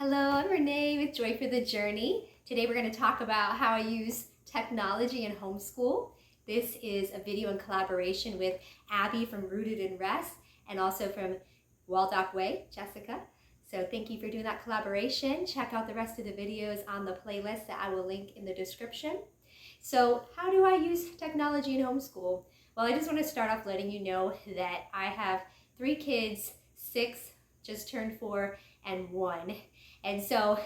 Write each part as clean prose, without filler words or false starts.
Hello, I'm Renee with Joy for the Journey. Today we're going to talk about how I use technology in homeschool. This is a video in collaboration with Abby from Rooted in Rest and also from Waldock Way, Jessica. So thank you for doing that collaboration. Check out the rest of the videos on the playlist that I will link in the description. So how do I use technology in homeschool? Well, I just want to start off letting you know that I have 3 kids, 6 just turned 4 and 1. And so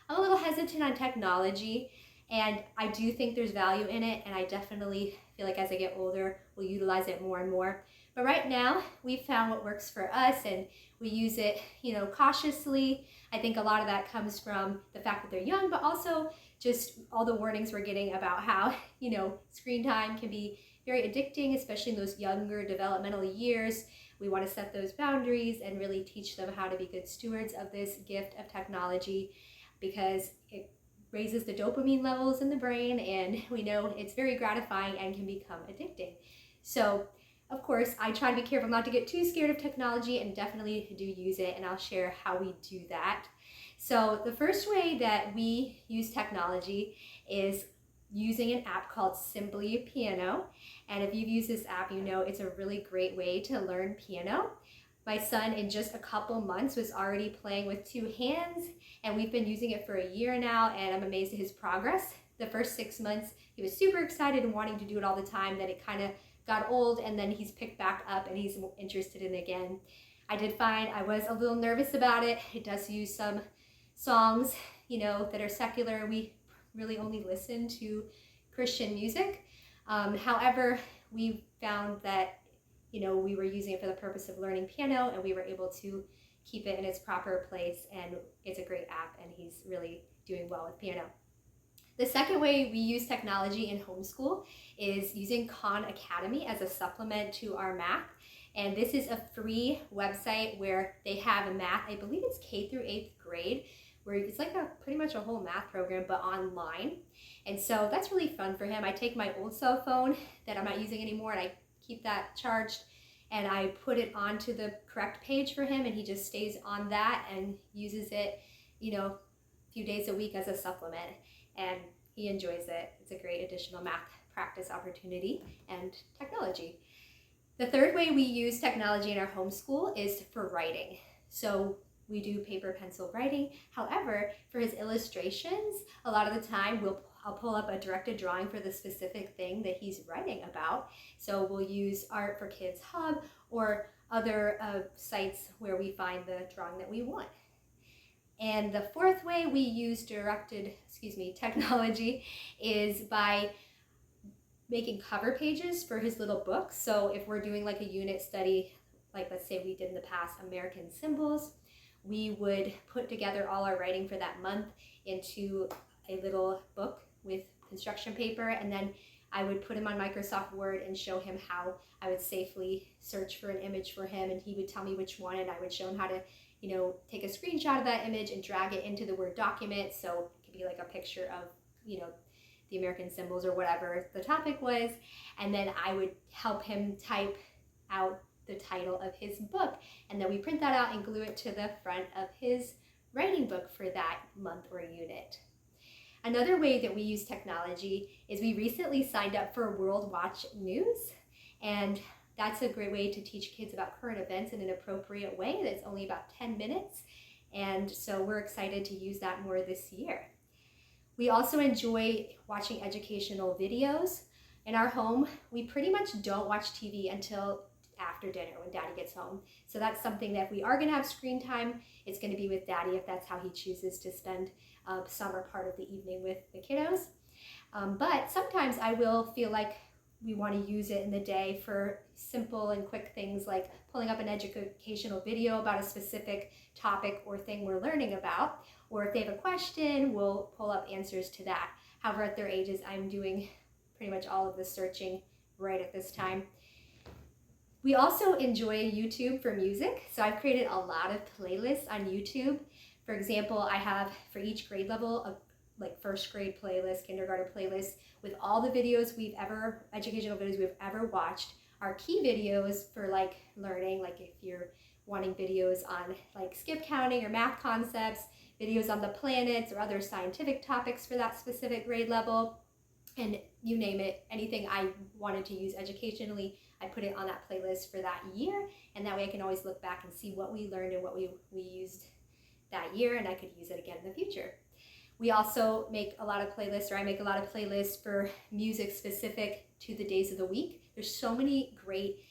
I'm a little hesitant on technology, and I do think there's value in it, and I definitely feel like as I get older, we'll utilize it more and more. But right now, we've found what works for us, and we use it, cautiously. I think a lot of that comes from the fact that they're young, but also just all the warnings we're getting about how, screen time can be very addicting, especially in those younger developmental years. We want to set those boundaries and really teach them how to be good stewards of this gift of technology, because it raises the dopamine levels in the brain, and we know it's very gratifying and can become addicting. So, of course, I try to be careful not to get too scared of technology, and definitely do use it, and I'll share how we do that. So the first way that we use technology is using an app called Simply Piano. And if you've used this app, you know it's a really great way to learn piano. My son, in just a couple months, was already playing with 2 hands, and we've been using it for a year now, and I'm amazed at his progress. The first 6 months, he was super excited and wanting to do it all the time. Then it kind of got old, and then he's picked back up and he's interested in it again. I did find I was a little nervous about it. It does use some songs, that are secular. We really only listen to Christian music. However, we found that, we were using it for the purpose of learning piano, and we were able to keep it in its proper place, and it's a great app, and he's really doing well with piano. The second way we use technology in homeschool is using Khan Academy as a supplement to our math. And this is a free website where they have a math, I believe it's K through 8th grade, where it's like pretty much a whole math program, but online. And so that's really fun for him. I take my old cell phone that I'm not using anymore, and I keep that charged, and I put it onto the correct page for him, and he just stays on that and uses it, a few days a week as a supplement, and he enjoys it. It's a great additional math practice opportunity and technology. The third way we use technology in our homeschool is for writing. So we do paper pencil writing. However, for his illustrations, a lot of the time I'll pull up a directed drawing for the specific thing that he's writing about. So we'll use Art for Kids Hub or other sites where we find the drawing that we want. And the fourth way we use technology is by making cover pages for his little book. So if we're doing like a unit study, like let's say we did in the past American symbols, we would put together all our writing for that month into a little book with construction paper, and then I would put him on Microsoft Word and show him how I would safely search for an image for him, and he would tell me which one, and I would show him how to take a screenshot of that image and drag it into the Word document, so it could be like a picture of the American symbols or whatever the topic was, and then I would help him type out the title of his book, and then we print that out and glue it to the front of his writing book for that month or unit. Another way that we use technology is we recently signed up for World Watch News, and that's a great way to teach kids about current events in an appropriate way. That's only about 10 minutes, and so we're excited to use that more this year. We also enjoy watching educational videos. In our home, we pretty much don't watch TV until after dinner when Daddy gets home. So that's something that if we are going to have screen time, it's going to be with Daddy if that's how he chooses to spend some or part of the evening with the kiddos. But sometimes I will feel like we want to use it in the day for simple and quick things like pulling up an educational video about a specific topic or thing we're learning about, or if they have a question, we'll pull up answers to that. However, at their ages, I'm doing pretty much all of the searching right at this time. We also enjoy YouTube for music, so I've created a lot of playlists on YouTube. For example, I have for each grade level a first grade playlist, kindergarten playlist with all the videos educational videos we've ever watched. Our key videos for learning, if you're wanting videos on skip counting or math concepts, videos on the planets or other scientific topics for that specific grade level. And you name it, anything I wanted to use educationally, I put it on that playlist for that year. And that way I can always look back and see what we learned and what we used that year, and I could use it again in the future. We also make a lot of playlists, or I make a lot of playlists for music specific to the days of the week. There's so many great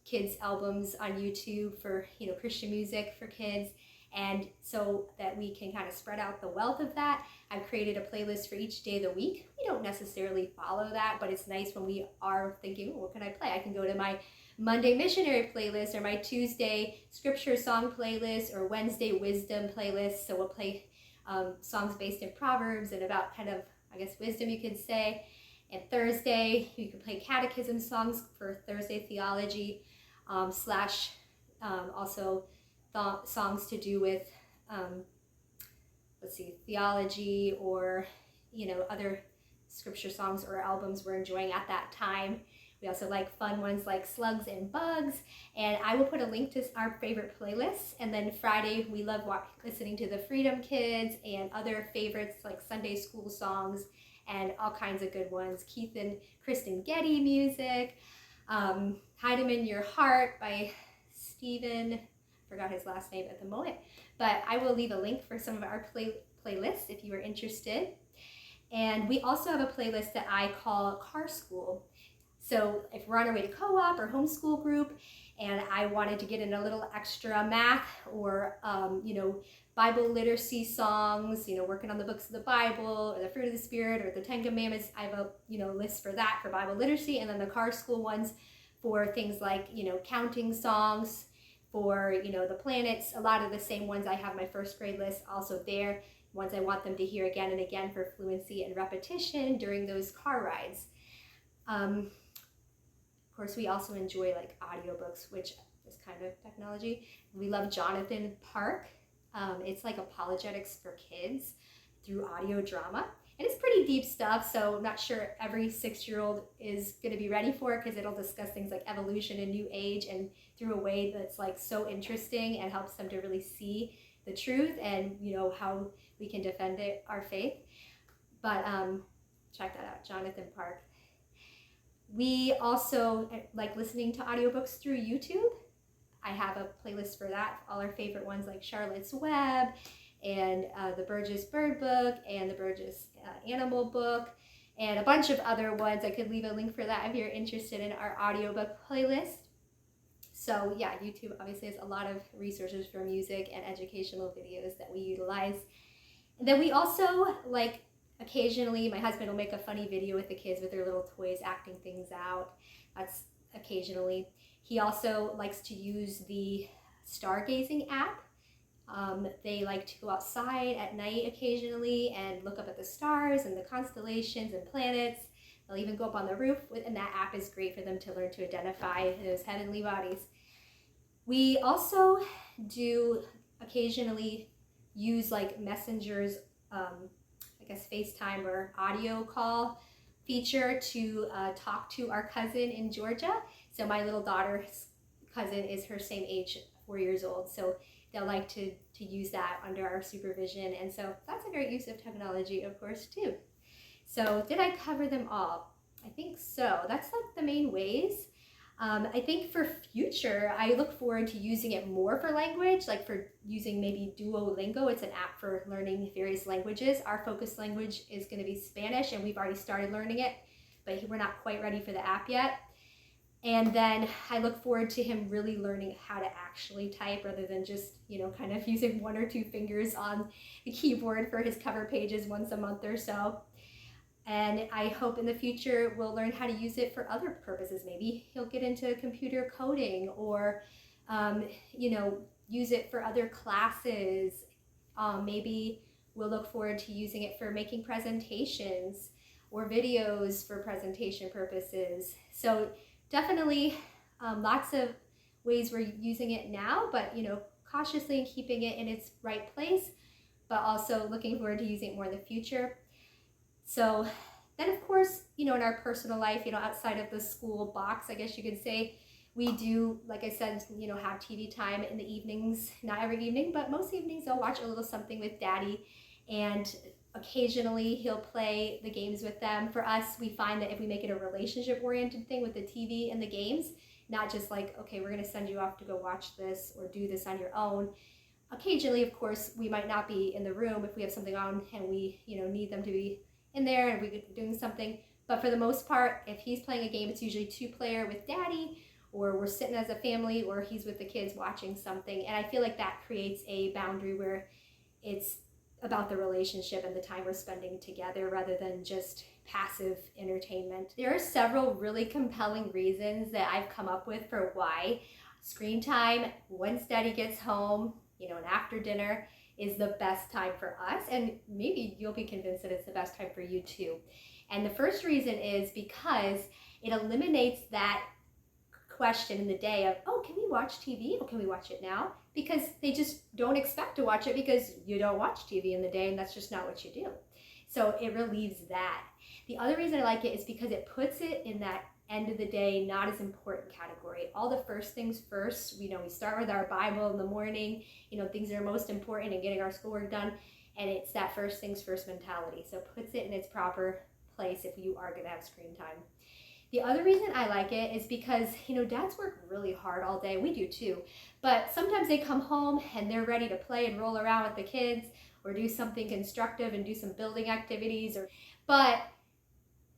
kids albums on YouTube for, Christian music for kids. And so that we can kind of spread out the wealth of that, I've created a playlist for each day of the week. We don't necessarily follow that, but it's nice when we are thinking, what can I play? I can go to my Monday missionary playlist, or my Tuesday scripture song playlist, or Wednesday wisdom playlist. So we'll play songs based in Proverbs and about kind of, I guess, wisdom, you could say. And Thursday, you can play catechism songs for Thursday theology, slash also songs to do with, theology, or, other scripture songs or albums we're enjoying at that time. We also like fun ones like Slugs and Bugs, and I will put a link to our favorite playlists. And then Friday, we love listening to the Freedom Kids and other favorites like Sunday school songs and all kinds of good ones. Keith and Kristen Getty music, Hide 'Em in Your Heart by Stephen, forgot his last name at the moment, but I will leave a link for some of our playlists if you are interested. And we also have a playlist that I call Car School. So if we're on our way to co-op or homeschool group, and I wanted to get in a little extra math or, Bible literacy songs, working on the books of the Bible or the fruit of the Spirit or the 10 Commandments, I have a, list for that for Bible literacy. And then the Car School ones for things like, counting songs, for, the planets, a lot of the same ones I have my first grade list also there, ones I want them to hear again and again for fluency and repetition during those car rides. Of course, we also enjoy like audiobooks, which is kind of technology. We love Jonathan Park. It's like apologetics for kids through audio drama. And it's pretty deep stuff, so I'm not sure every 6-year-old is going to be ready for it, because it'll discuss things like evolution and New Age, and through a way that's like so interesting and helps them to really see the truth and, how we can defend our faith. But check that out, Jonathan Park. We also like listening to audiobooks through YouTube. I have a playlist for that, all our favorite ones like Charlotte's Web, and the Burgess Bird Book, and the Burgess Animal Book, and a bunch of other ones. I could leave a link for that if you're interested in our audiobook playlist. So yeah, YouTube obviously has a lot of resources for music and educational videos that we utilize. And then we also like, occasionally my husband will make a funny video with the kids with their little toys acting things out. That's occasionally. He also likes to use the stargazing app. They like to go outside at night occasionally and look up at the stars and the constellations and planets. They'll even go up on the roof, and that app is great for them to learn to identify those heavenly bodies. We also do occasionally use like Messenger's, FaceTime or audio call feature to talk to our cousin in Georgia. So my little daughter's cousin is her same age, 4 years old. So they'll like to use that under our supervision. And so that's a great use of technology, of course, too. So did I cover them all? I think so. That's like the main ways. I think for future, I look forward to using it more for language, like for using maybe Duolingo. It's an app for learning various languages. Our focus language is going to be Spanish, and we've already started learning it, but we're not quite ready for the app yet. And then I look forward to him really learning how to actually type rather than just, kind of using 1 or 2 fingers on the keyboard for his cover pages once a month or so. And I hope in the future we'll learn how to use it for other purposes. Maybe he'll get into computer coding, or, use it for other classes. Maybe we'll look forward to using it for making presentations or videos for presentation purposes. So definitely lots of ways we're using it now, but, cautiously and keeping it in its right place, but also looking forward to using it more in the future. So then, of course, in our personal life, outside of the school box, I guess you could say, We do, like I said, have TV time in the evenings, not every evening, but most evenings I'll watch a little something with Daddy, and occasionally he'll play the games with them. For us, we find that if we make it a relationship-oriented thing with the TV and the games, not just like, okay, we're gonna send you off to go watch this or do this on your own. Occasionally, of course, we might not be in the room if we have something on and we, need them to be in there and we're doing something. But for the most part, if he's playing a game, it's usually 2-player with Daddy, or we're sitting as a family, or he's with the kids watching something. And I feel like that creates a boundary where it's about the relationship and the time we're spending together rather than just passive entertainment. There are several really compelling reasons that I've come up with for why screen time once Daddy gets home, and after dinner, is the best time for us. And maybe you'll be convinced that it's the best time for you too. And the first reason is because it eliminates that question in the day of, oh, can we watch TV? Oh, can we watch it now? Because they just don't expect to watch it because you don't watch TV in the day and that's just not what you do. So it relieves that. The other reason I like it is because it puts it in that end of the day, not as important category. All the first things first, we start with our Bible in the morning, things that are most important and getting our schoolwork done. And it's that first things first mentality. So it puts it in its proper place if you are gonna have screen time. The other reason I like it is because, dads work really hard all day. We do too. But sometimes they come home and they're ready to play and roll around with the kids or do something constructive and do some building activities. But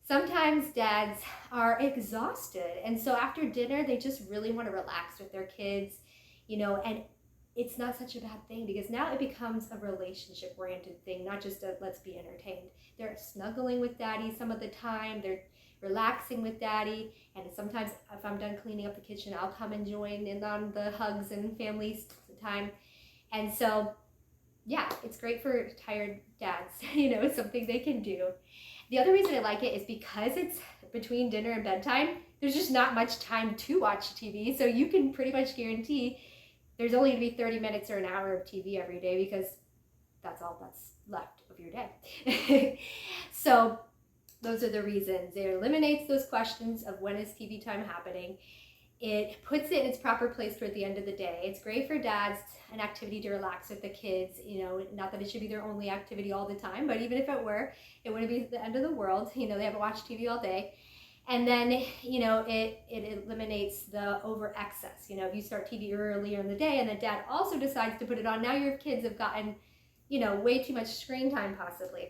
sometimes dads are exhausted. And so after dinner, they just really want to relax with their kids, and it's not such a bad thing because now it becomes a relationship-oriented thing, not just a let's be entertained. They're snuggling with Daddy some of the time. They're relaxing with Daddy, and sometimes if I'm done cleaning up the kitchen, I'll come and join in on the hugs and family time. And so, yeah, it's great for tired dads, it's something they can do. The other reason I like it is because it's between dinner and bedtime, there's just not much time to watch TV, so you can pretty much guarantee there's only going to be 30 minutes or an hour of TV every day because that's all that's left of your day. So those are the reasons. It eliminates those questions of when is TV time happening. It puts it in its proper place toward the end of the day. It's great for dads, an activity to relax with the kids. Not that it should be their only activity all the time, but even if it were, it wouldn't be the end of the world. They haven't watched TV all day. And then, it eliminates the over excess. If you start TV earlier in the day and then dad also decides to put it on, now your kids have gotten, way too much screen time possibly.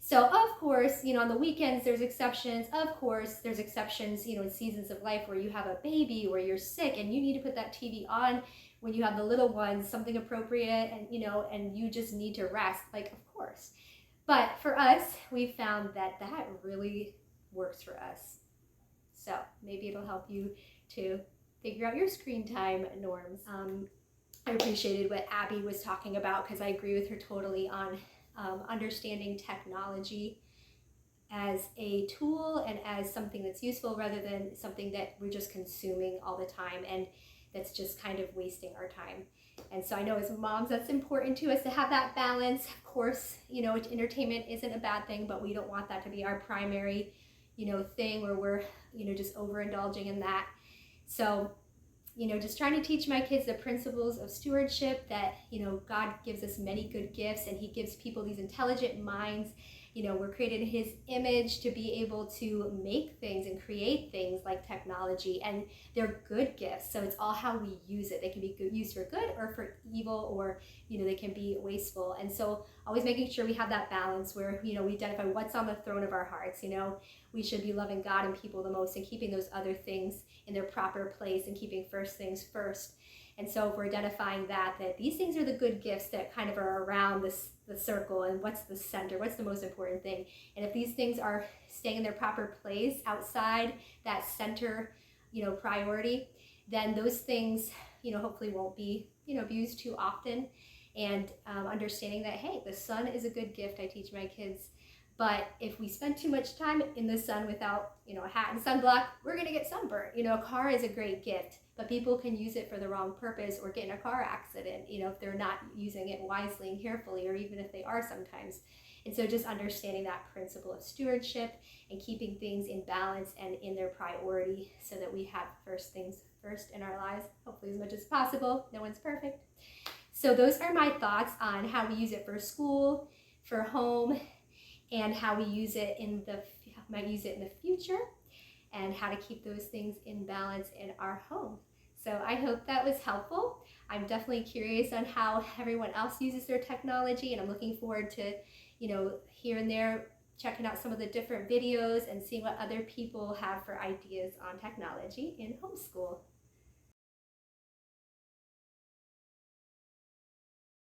So of course, on the weekends, there's exceptions. Of course, there's exceptions, in seasons of life where you have a baby, where you're sick and you need to put that TV on when you have the little ones, something appropriate, and, and you just need to rest, of course. But for us, we found that really works for us. So maybe it'll help you to figure out your screen time norms. I appreciated what Abby was talking about because I agree with her totally on understanding technology as a tool and as something that's useful rather than something that we're just consuming all the time and that's just kind of wasting our time. And so I know as moms that's important to us to have that balance. Of course, entertainment isn't a bad thing, but we don't want that to be our primary thing where we're just overindulging in that. So just trying to teach my kids the principles of stewardship, that, God gives us many good gifts and he gives people these intelligent minds. We're created in his image to be able to make things and create things like technology, and they're good gifts. So it's all how we use it. They can be used for good or for evil, or, they can be wasteful. And so always making sure we have that balance where, we identify what's on the throne of our hearts. We should be loving God and people the most and keeping those other things in their proper place and keeping first things first. And so if we're identifying that these things are the good gifts that kind of are around the circle, and what's the center, what's the most important thing. And if these things are staying in their proper place outside that center, priority, then those things, hopefully won't be, abused too often. And understanding that, hey, the sun is a good gift. I teach my kids But if we spend too much time in the sun without, a hat and sunblock, we're gonna get sunburned. A car is a great gift, but people can use it for the wrong purpose or get in a car accident, if they're not using it wisely and carefully, or even if they are sometimes. And so just understanding that principle of stewardship and keeping things in balance and in their priority so that we have first things first in our lives, hopefully as much as possible. No one's perfect. So those are my thoughts on how we use it for school, for home, and how we might use it in the future, and how to keep those things in balance in our home. So I hope that was helpful. I'm definitely curious on how everyone else uses their technology, and I'm looking forward to, here and there, checking out some of the different videos and seeing what other people have for ideas on technology in homeschool.